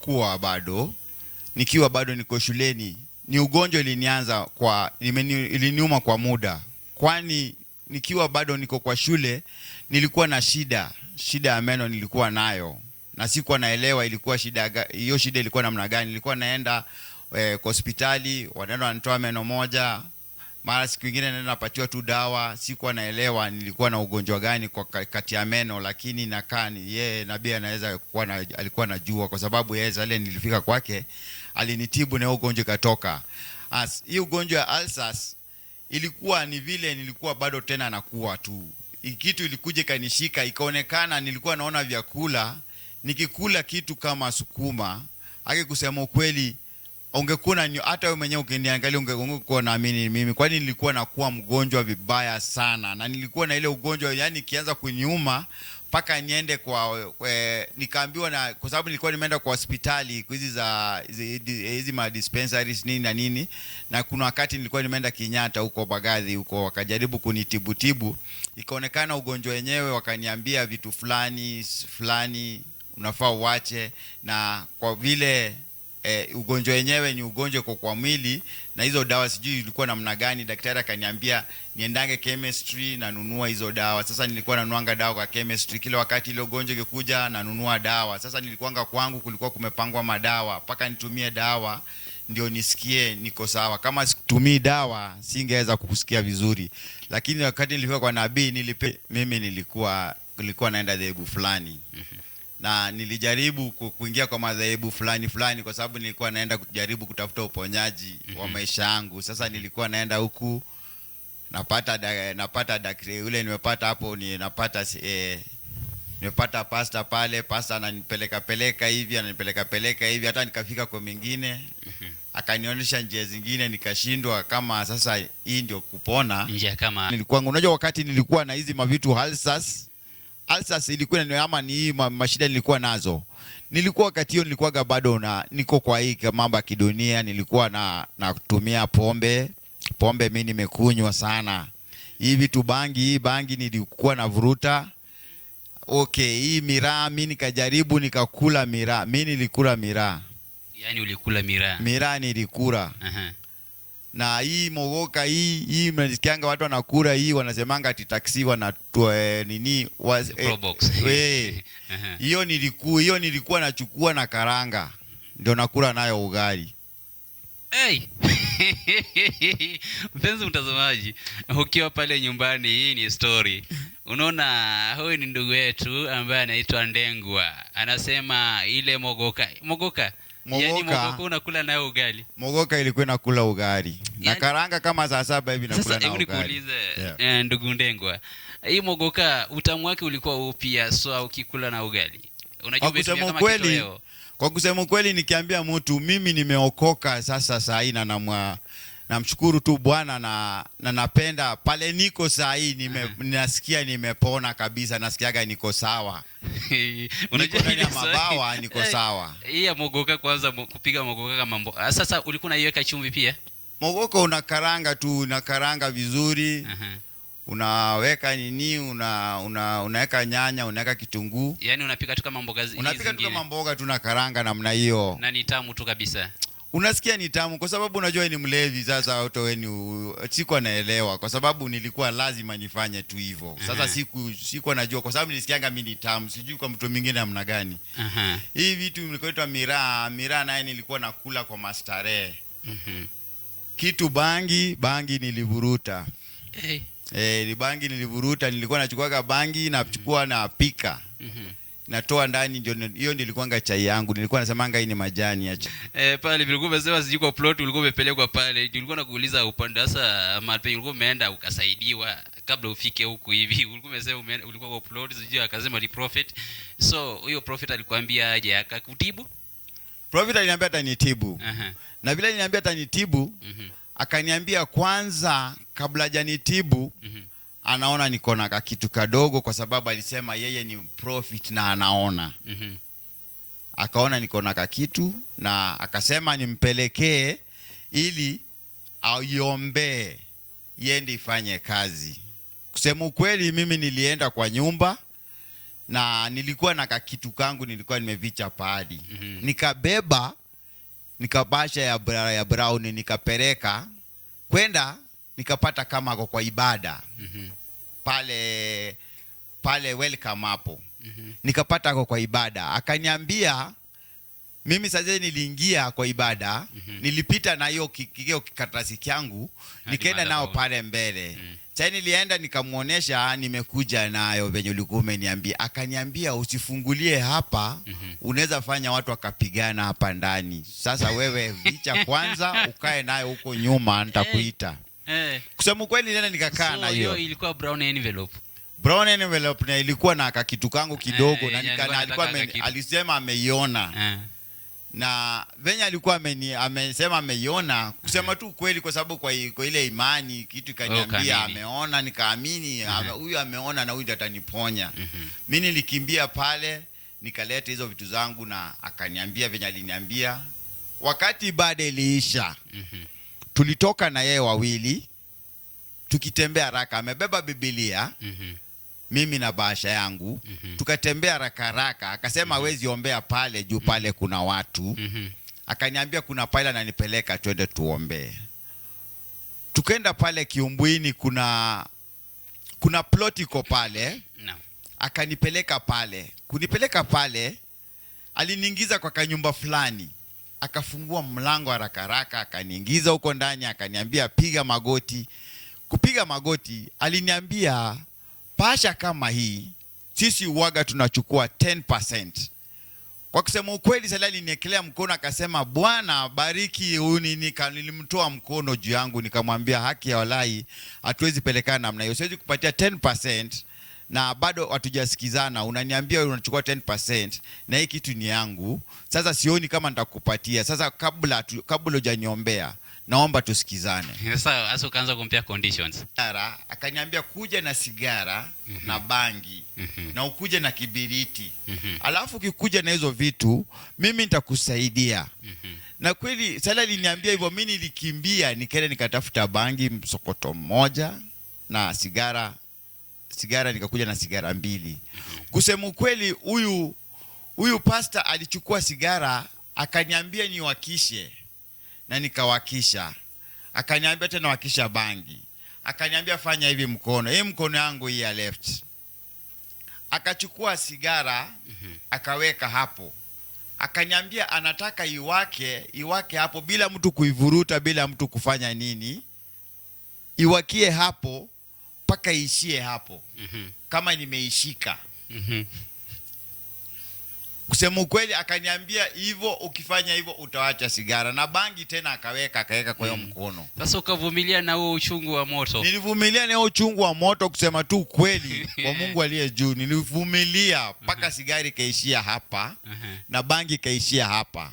kuwa bado, nikiwa bado niko shuleni, ni ugonjwa ilinianza iliniuma kwa muda. Kwani nikiwa bado niko kwa shule nilikuwa na shida ya meno nilikuwa nayo. Na sikuwa naelewa ilikuwa hiyo shida ilikuwa namna gani. Nilikuwa naenda kwa hospitali, wanaenda wanatoa meno moja, mara siku nyingine naenda napatiwa tu dawa. Sikuwa naelewa nilikuwa na ugonjwa gani kwa kati ya meno, lakini yeye nabii anaweza kuwa alikuwa anajua, kwa sababu yeye zale nilifika kwake alinitibu na ugonjwa katoka. Hii ugonjwa ya ulcers ilikuwa ni vile nilikuwa bado tena nakuwa tu. Kitu ilikuja kanishika, ikaonekana nilikuwa naona vyakula, nikikula kitu kama sukuma, kusema ukweli ungekuwa hata wewe mwenyewe ukiniangalia ungekuwa naamini mimi, kwani nilikuwa nakuwa mgonjwa vibaya sana. Na nilikuwa na ile ugonjwa, yani kianza kuniuma paka niende nikaambiwa, kwa sababu nilikuwa nimeenda kwa hospitali hizi ma dispensaries nini na nini, na kuna wakati nilikuwa nimeenda Kenyatta huko Bagathi huko, wakajaribu kunitibu, ikaonekana ugonjwa wenyewe, wakaniambia vitu fulani unafaa uache. Na kwa vile ugonjwa wenyewe ni ugonjwa kwa mwili, na hizo dawa sijui ilikuwa namna gani, daktari akaniambia niendange chemistry na nunua hizo dawa. Sasa nilikuwa nanuanga dawa kwa chemistry, kila wakati ile ugonjwa ikikuja na nunua dawa. Sasa nilikuanga kwangu kulikuwa kumepangwa madawa, paka nitumie dawa ndio nisikie niko sawa. Kama situmii dawa singeweza kukusikia vizuri. Lakini wakati nilifika kwa nabii mimi nilikuwa naenda dhehebu fulani. Na nilijaribu kuingia kwa madhehebu fulani kwa sababu nilikuwa naenda kujaribu kutafuta uponyaji wa maisha yangu. Sasa nilikuwa naenda huku napata daktari ule nimepata hapo, nimepata pasta pale, pasta ananipeleka hivi hata nikafika kwa mengine, akanionyesha njia zingine, nikashindwa kama sasa hii ndio kupona njia. Kama nilikuwa unajua wakati nilikuwa na hizi mavitu ulcers ilikuwa ni hii mashida nilikuwa nazo. Nilikuwa wakati hiyo nilikuwa bado niko kwa hii mambo ya kidunia, nilikuwa natumia pombe mimi nimekunywa sana. Hii vitu bangi nilikuwa navuruta. Okay, hii miraa mimi nikajaribu nikakula miraa. Mimi nilikula miraa. Yaani ulikula miraa? Miraa nilikula. Na hii mogoka hii mnasikianga watu wanakula hii, wanasemanga ati taxi wanatoa nini Probox. Hiyo nilikuwa nachukua na karanga ndio nakula nayo ugali. Mpenzi mtazamaji, ukiwa pale nyumbani, hii ni story. Unaona, huyu ni ndugu yetu ambaye anaitwa Ndengwa. Anasema ile mogoka. Yaani mogoka unakula nayo ugali. Mogoka ilikuwa inakula ugali. Na karanga kama saa 7 hivi nakula na ugali. Sasa hebu nikuulize, ndugu Ndengwa, hii mogoka utamu wake ulikuwa upi so ukikula na ugali? Unajua umetumia kama kitoweo. Kwa kusema kweli nikiambia mtu mimi nimeokoka sasa saa hii, na namshukuru tu Bwana, na napenda pale niko saa hii ninasikia nimepona kabisa, nasikiaga niko sawa. Unajua ndani ya mabawa niko sawa. Hii ya mogoka kwanza, kupiga mogoka kama sasa ulikuwa unaiweka chumvi pia? Mogoka unakaranga tu, unakaranga vizuri. Unaweka nini, unaweka nyanya, unaweka kitunguu. Yaani unapika tu kama mboga zingine. Unapika tu kama mboga, tunakaranga namna hiyo. Na ni tamu tu kabisa. Unasikia ni tamu kwa sababu unajua ni mlevi. Sasa auto weni sikuwa naelewa, kwa sababu nilikuwa lazima nifanye tu hivyo. Sasa sikuwa najua, kwa sababu nilisikianga mimi ni tamu, sijui kwa mtu mwingine namna gani. Hii vitu nilikoitwa miraa naye nilikuwa nakula kwa mastarehe. Kitu bangi nilivuruta. Bangi nilivuruta, nilikuwa nachukua bangi nachukua na pika. Natoa ndani, ndio hiyo nilikuanga chai yangu. Nilikuwa nasemanga hii ni majani ya chai. Pale ulikuwa umesema siji kwa plot, ulikuwa umepelekwa pale. Nilikuwa nakuuliza upande sasa mahali ulikuwa umeenda ukasaidiwa kabla ufike huku hivi. Ulikuwa umesema ulikuwa kwa plot, siji akasema ni prophet. So huyo prophet alikwambia aje akakutibu? Prophet aliniambia atanitibu. Na vile aliniambia atanitibu, akaniambia kwanza kabla hajanitibu anaona niko na kitu kadogo, kwa sababu alisema yeye ni prophet na anaona. Akaona niko na kitu na akasema nimpelekee ili aiombe yende ifanye kazi. Kusema ukweli mimi nilienda kwa nyumba na nilikuwa na kakitu kangu nilikuwa nimevicha pahali. Nikabeba, nikabasha ya brown, nikapeleka kwenda, nikapata kama ako kwa ibada pale welcome hapo. Nikapata ako kwa ibada, akaniambia mimi sasa niliingia kwa ibada, nilipita na hiyo kikaratasi kyangu, nikaenda nao pale mbele. Sasa nilienda nikamuonesha nimekuja nayo venye ulikuwa umeniambia. Akaniambia usifungulie hapa, unaweza fanya watu wakapigana hapa ndani. Sasa wewe vicha kwanza, ukae nayo huko nyuma, nitakuita. Kusema kweli nenda nikakaa na hiyo. So ilikuwa brown envelope. Brown envelope, na ilikuwa na kakitu kangu kidogo, na alikuwa alisema ameiona. Na venye alikuwa amesema ameiona, kusema tu kweli, kwa sababu kwa ile imani kitu kaniambia ameona, nikaamini huyu ameona na huyu ataniponya. Mimi nilikimbia pale, nikaleta hizo vitu zangu, na akaniambia venye aliniambia. Wakati ibada iliisha, tulitoka na yeye wawili tukitembea haraka, amebeba Biblia, mimi na bahasha yangu, tukatembea haraka. Akasema hawezi ombea pale juu pale kuna watu. Akaniambia kuna pale ananipeleka twende tuombee. Tukaenda pale Kiumbuini, kuna plot iko pale. Akanipeleka pale. Kunipeleka pale, aliniingiza kwa kanyumba fulani. Akafungua mlango haraka, akaniingiza huko ndani, akaniambia piga magoti. Kupiga magoti, aliniambia pasha kama hii sisi uwaga tunachukua 10%. Kwa kusema ukweli, sasa aliniekelea mkono, akasema Bwana bariki huyu. Nilimtoa mkono juu yangu, nikamwambia haki ya walai hatuwezi pelekana namna hiyo, siwezi kupatia 10% na bado hatujasikizana. Unaniambia unachukua 10% na hii kitu ni yangu. Sasa sioni kama nitakupatia. Sasa kabla hujaniombea, naomba tusikizane. Sasa ukaanza kumpea conditions. Akaniambia kuja na sigara na bangi na ukuje na kibiriti. Alafu ukikuja na hizo vitu mimi nitakusaidia. Na kweli sala aliniambia hivyo, mimi nilikimbia nikaenda nikatafuta bangi msokoto mmoja na sigara nikakuja na sigara 2. Kusema ukweli, huyu pastor alichukua sigara, akaniambia niwakishe, na nikawakisha. Akaniambia tena wakisha bangi. Akaniambia fanya hivi mkono. Hii mkono yangu hii ya left. Akachukua sigara, akaweka hapo. Akaniambia anataka iwake hapo bila mtu kuivuruta, bila mtu kufanya nini. Iwakie hapo paka ishie hapo. Kama nimeishika. Kusema ukweli, akaniambia hivyo, ukifanya hivyo utawacha sigara. Na bangi tena akaweka kwa hiyo mkono. Sasa ukavumilia na huo uchungu wa moto. Nilivumilia na huo uchungu wa moto, kusema tu kweli kwa Mungu aliye juu. Nilivumilia mpaka sigari kaishia hapa na bangi kaishia hapa.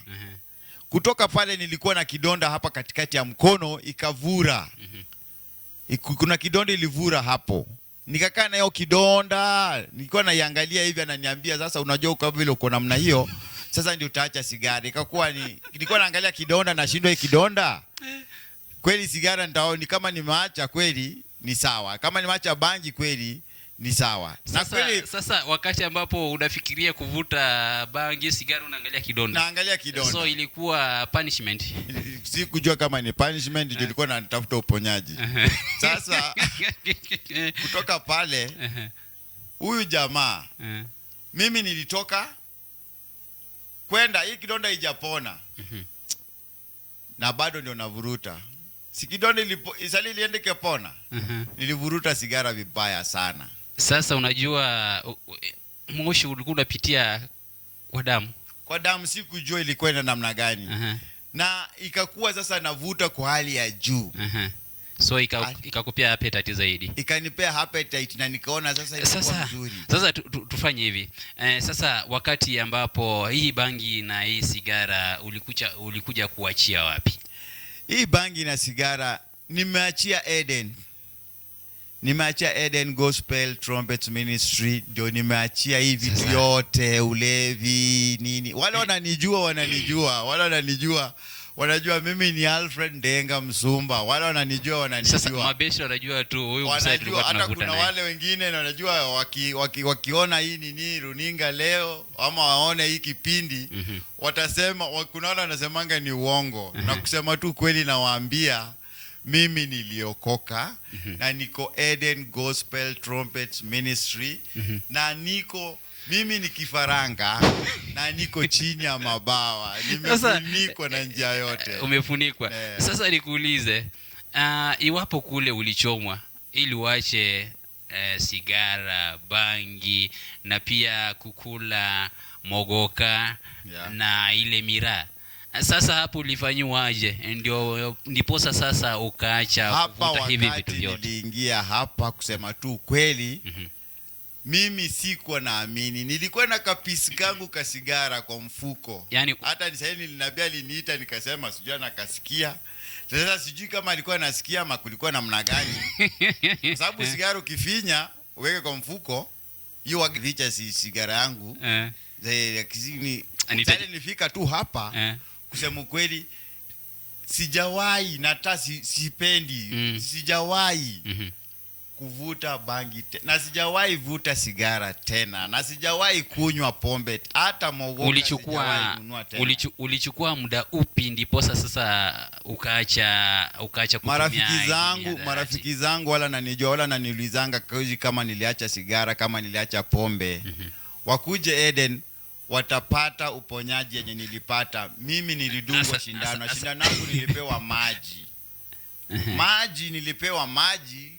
Kutoka pale nilikuwa na kidonda hapa katikati ya mkono, ikavura. Kuna kidonda ilivura hapo. Nikakaa na hiyo kidonda, nilikuwa naiangalia hivi, ananiambia sasa unajua kama vile uko namna hiyo, sasa ndio utaacha sigara. Ikakuwa nilikuwa naangalia kidonda, nashindwa hii kidonda. Kweli sigara ni kama nimeacha kweli ni sawa. Kama nimeacha bangi kweli ni sawa. Sasa wakati ambapo unafikiria kuvuta bangi, sigara, unaangalia kidonda. Naangalia kidonda. So ilikuwa punishment. Sikujua kama ni punishment, ndio nilikuwa natafuta uponyaji. Sasa kutoka pale huyu jamaa, mimi nilitoka kwenda, hii kidonda ijapona. Na bado ndio navuruta. Si kidonda iliende kepona. Nilivuruta sigara vibaya sana. Sasa unajua moshi ulikuwa unapitia kwa damu. Kwa damu, sikujua ilikwenda namna gani. Na ikakuwa sasa navuta kwa hali ya juu. So ikakupea appetite zaidi. Ikanipea appetite na nikaona sasa ilikuwa nzuri. Sasa tufanye hivi. Sasa wakati ambapo hii bangi na hii sigara ulikuja kuachia wapi? Hii bangi na sigara nimeachia Eden. Nimeachia Eden Gospel Trumpet Ministry, ndio nimeachia hii vitu yote, ulevi nini. Wale wananijua, wale wananijua wanajua mimi ni Alfred Ndenga Msumba. Wale wananijua wananijua. Sasa mabeshi wanajua tu huyu msanii tulikuwa Hata tunavuta kuna naye. wale wengine na wanajua wakiona hii nini runinga leo ama waone hii kipindi watasema, kuna wale wanasemanga ni uongo. Na kusema tu kweli nawaambia mimi niliokoka na niko Eden Gospel Trumpets Ministry na mimi ni kifaranga na niko chini ya mabawa. Nimefunikwa na njia yote. Umefunikwa. Sasa nikuulize, iwapo kule ulichomwa ili uache sigara, bangi na pia kukula mogoka na ile miraa. Sasa hapo ulifanywaje? Ndipo sasa ukaacha kuvuta hivi vitu vyote. Hapa niliingia hapa kusema tu kweli. Mimi sikuwa naamini. Nilikuwa na kapisi kangu ka sigara kwa mfuko. Yani, hata nisaini nilinabia aliniita nikasema sijui nakasikia. Sasa sijui kama alikuwa nasikia ama kulikuwa namna gani. Kwa sababu sigara ukifinya uweke kwa mfuko, hiyo wakificha sigara yangu. Nifika tu hapa kusema kweli sijawahi na hata sipendi. Sijawahi kuvuta bangi na sijawahi vuta sigara tena na sijawahi kunywa pombe hata mogoka. Ulichukua muda upi ndipo sasa ukaacha kutumia? Marafiki zangu wala nanijua wala naniulizanga kama niliacha sigara, kama niliacha pombe, wakuje Eden watapata uponyaji yenye nilipata. Mimi nilidungwa shindano yangu nilipewa maji. Nilipewa maji.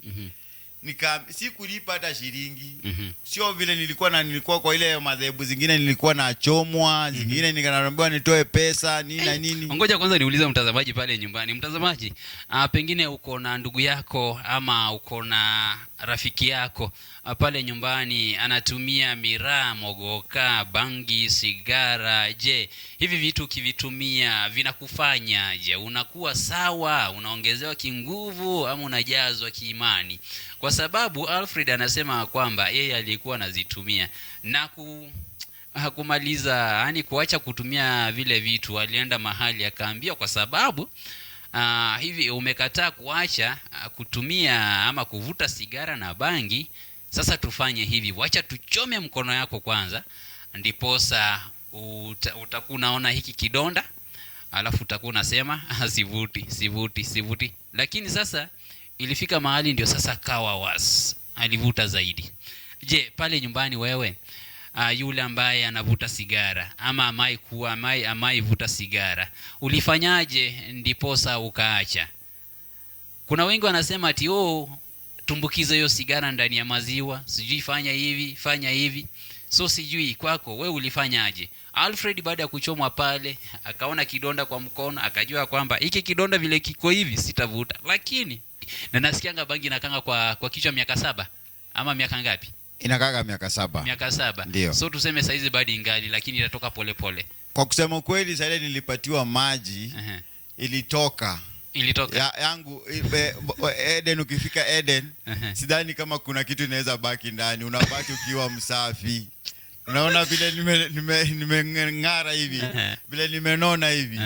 Sikulipa hata shilingi. Sio vile nilikuwa kwa ile madhehebu zingine nilikuwa nachomwa, zingine nikanaambiwa nitoe pesa nini na nini. Ngoja kwanza niulize mtazamaji pale nyumbani. Mtazamaji, pengine uko na ndugu yako ama uko na rafiki yako pale nyumbani anatumia miraa, mogoka, bangi, sigara. Je, hivi vitu ukivitumia vinakufanya je? Unakuwa sawa? Unaongezewa kinguvu ama unajazwa kiimani? Kwa sababu Alfred anasema kwamba yeye alikuwa anazitumia na hakumaliza, yani kuacha kutumia vile vitu. Alienda mahali akaambia, kwa sababu hivi umekataa kuacha kutumia ama kuvuta sigara na bangi, sasa tufanye hivi, wacha tuchome mkono yako kwanza, ndiposa utakuwa unaona hiki kidonda, alafu utakuwa unasema sivuti. Lakini sasa ilifika mahali ndio sasa kawa alivuta zaidi. Je, pale nyumbani wewe, yule ambaye anavuta sigara ama amai vuta sigara, ulifanyaje ndiposa ukaacha? Kuna wengi wanasema ati tumbukiza hiyo sigara ndani ya maziwa, sijui fanya hivi. So sijui kwako wewe ulifanyaje? Alfred baada ya kuchomwa pale akaona kidonda kwa mkono, akajua kwamba hiki kidonda vile kiko hivi sitavuta. Lakini na nasikianga bangi inakanga kwa kichwa miaka 7 ama miaka ngapi? Inakaga miaka 7. Miaka 7. Ndio. So tuseme saizi bado ingali, lakini itatoka pole. Kwa kusema kweli sasa nilipatiwa maji. Ilitoka yangu Eden. Ukifika Eden sidhani kama kuna kitu inaweza baki ndani. Unabaki ukiwa msafi. Unaona vile nimeng'ara hivi, vile nimenona hivi.